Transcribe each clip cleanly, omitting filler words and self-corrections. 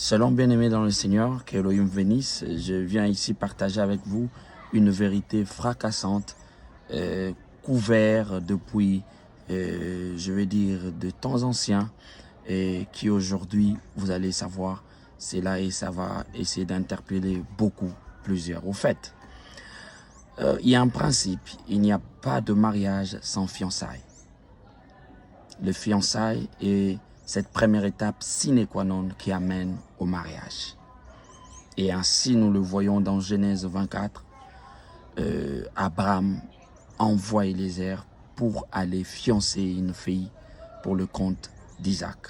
Shalom bien-aimés dans le Seigneur, que Elohim bénisse. Je viens ici partager avec vous une vérité fracassante, couverte depuis, je vais dire, de temps anciens, et qui aujourd'hui, vous allez savoir, c'est là et ça va essayer d'interpeller plusieurs. Au fait, il y a un principe, il n'y a pas de mariage sans fiançailles. Le fiançailles est cette première étape sine qua non qui amène au mariage. Et ainsi, nous le voyons dans Genèse 24, Abraham envoie Eliezer pour aller fiancer une fille pour le compte d'Isaac.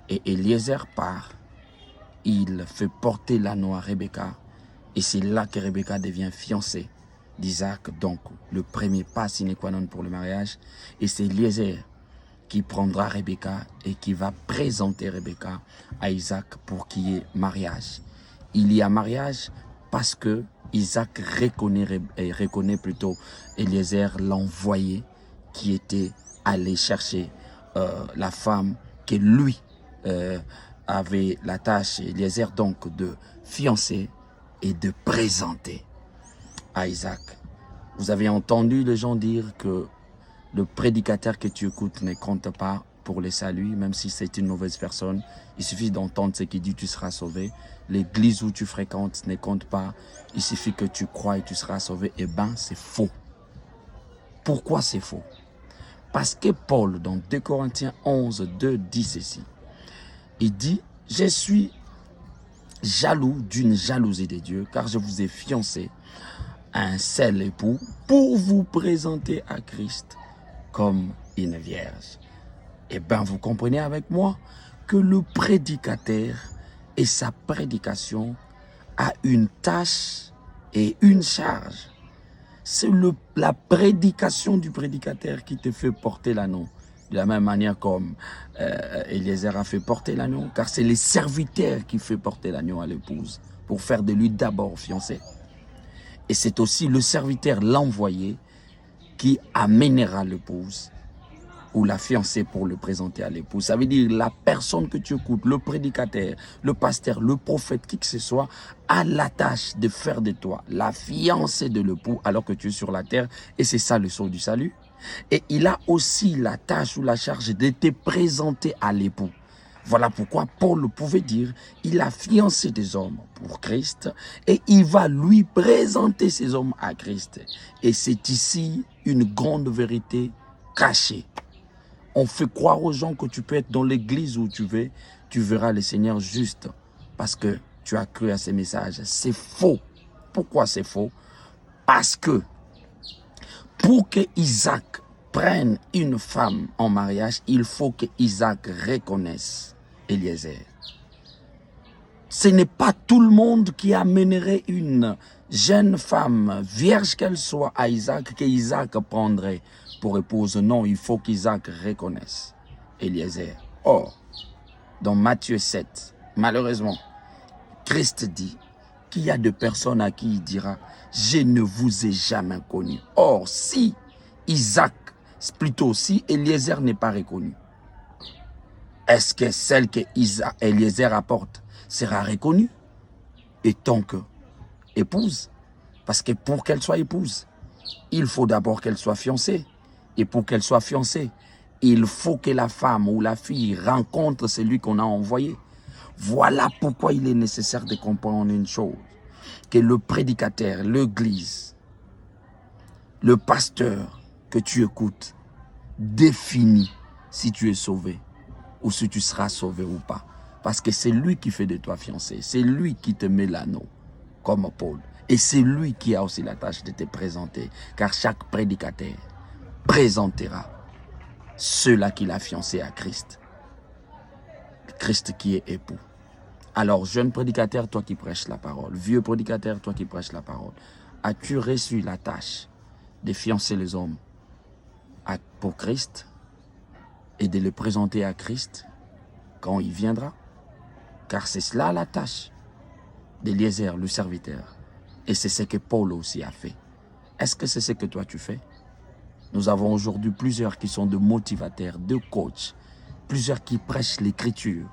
Et Eliezer part, il fait porter l'anneau à Rebecca, et c'est là que Rebecca devient fiancée d'Isaac, donc le premier pas sine qua non pour le mariage. Et c'est Eliezer qui prendra Rebecca et qui va présenter Rebecca à Isaac pour qu'il y ait mariage. Il y a mariage parce que Isaac reconnaît plutôt Eliezer, l'envoyé qui était allé chercher la femme que lui avait la tâche, Eliezer donc, de fiancer et de présenter à Isaac. Vous avez entendu les gens dire que le prédicateur que tu écoutes ne compte pas pour le salut, même si c'est une mauvaise personne. Il suffit d'entendre ce qu'il dit, tu seras sauvé. L'église où tu fréquentes ne compte pas. Il suffit que tu crois et tu seras sauvé. Eh bien, c'est faux. Pourquoi c'est faux? Parce que Paul, dans 2 Corinthiens 11, 2, dit ceci. Il dit, je suis jaloux d'une jalousie de Dieu, car je vous ai fiancé à un seul époux pour vous présenter à Christ comme une vierge. Eh bien, vous comprenez avec moi que le prédicateur et sa prédication a une tâche et une charge. C'est la prédication du prédicateur qui te fait porter l'anneau. De la même manière comme Eliezer a fait porter l'anneau, car c'est le serviteur qui fait porter l'anneau à l'épouse pour faire de lui d'abord fiancé. Et c'est aussi le serviteur, l'envoyé, qui amènera l'épouse ou la fiancée pour le présenter à l'épouse. Ça veut dire la personne que tu écoutes, le prédicateur, le pasteur, le prophète, qui que ce soit, a la tâche de faire de toi la fiancée de l'époux alors que tu es sur la terre. Et c'est ça le sceau du salut. Et il a aussi la tâche ou la charge de te présenter à l'époux. Voilà pourquoi Paul pouvait dire, il a fiancé des hommes pour Christ et il va lui présenter ces hommes à Christ. Et c'est ici une grande vérité cachée. On fait croire aux gens que tu peux être dans l'église où tu veux, tu verras le Seigneur juste parce que tu as cru à ces messages. C'est faux. Pourquoi c'est faux? Parce que pour que Isaac prenne une femme en mariage, il faut que Isaac reconnaisse Eliezer. Ce n'est pas tout le monde qui amènerait une jeune femme, vierge qu'elle soit, à Isaac, que Isaac prendrait pour épouse. Non, il faut qu'Isaac reconnaisse Eliezer. Or, dans Matthieu 7, malheureusement, Christ dit qu'il y a des personnes à qui il dira « Je ne vous ai jamais connu ». Or, si Isaac, plutôt si Eliezer n'est pas reconnu, est-ce que celle que Eliezer apporte sera reconnue et tant que épouse? Parce que pour qu'elle soit épouse, il faut d'abord qu'elle soit fiancée. Et pour qu'elle soit fiancée, il faut que la femme ou la fille rencontre celui qu'on a envoyé. Voilà pourquoi il est nécessaire de comprendre une chose. Que le prédicateur, l'église, le pasteur que tu écoutes, définit si tu es sauvé ou si tu seras sauvé ou pas. Parce que c'est lui qui fait de toi fiancé. C'est lui qui te met l'anneau, comme Paul. Et c'est lui qui a aussi la tâche de te présenter. Car chaque prédicateur présentera ceux-là qu'il a fiancé à Christ. Christ qui est époux. Alors, jeune prédicateur, toi qui prêches la parole, vieux prédicateur, toi qui prêches la parole, as-tu reçu la tâche de fiancer les hommes pour Christ et de les présenter à Christ quand il viendra? Car c'est cela la tâche d'Eliezer, le serviteur. Et c'est ce que Paul aussi a fait. Est-ce que c'est ce que toi tu fais? Nous avons aujourd'hui plusieurs qui sont de motivateurs, de coachs, plusieurs qui prêchent l'écriture,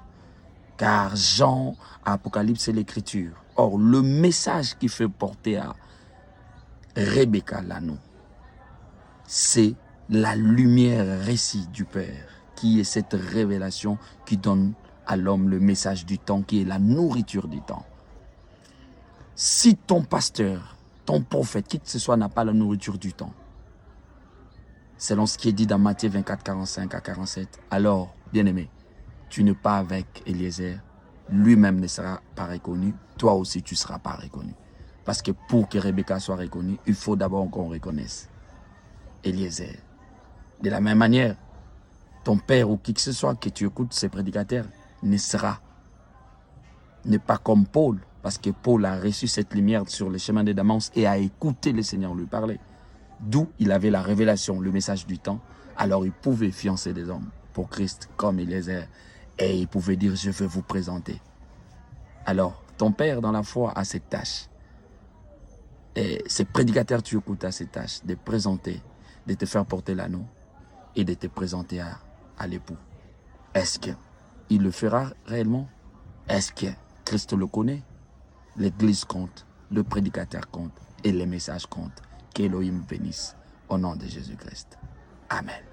Car Jean, Apocalypse, c'est l'écriture. Or, le message qui fait porter à Rebecca l'anneau, c'est la lumière récit du Père, qui est cette révélation qui donne à l'homme le message du temps, qui est la nourriture du temps. Si ton pasteur, ton prophète, qui que ce soit, n'a pas la nourriture du temps, selon ce qui est dit dans Matthieu 24, 45 à 47, alors, bien-aimé, tu n'es pas avec Eliezer, lui-même ne sera pas reconnu, toi aussi tu ne seras pas reconnu. Parce que pour que Rebecca soit reconnue, il faut d'abord qu'on reconnaisse Eliezer. De la même manière, ton père ou qui que ce soit que tu écoutes ces prédicateurs n'est pas comme Paul, parce que Paul a reçu cette lumière sur le chemin de Damas et a écouté le Seigneur lui parler. D'où il avait la révélation, le message du temps. Alors il pouvait fiancer des hommes pour Christ comme Eliezer. Et il pouvait dire, je vais vous présenter. Alors, ton père dans la foi a cette tâche. Et ces prédicateurs, tu écoutes, à cette tâche de présenter, de te faire porter l'anneau et de te présenter à l'époux. Est-ce qu'il le fera réellement? Est-ce que Christ le connaît? L'église compte, le prédicateur compte et les messages comptent. Qu'Élohim bénisse au nom de Jésus-Christ. Amen.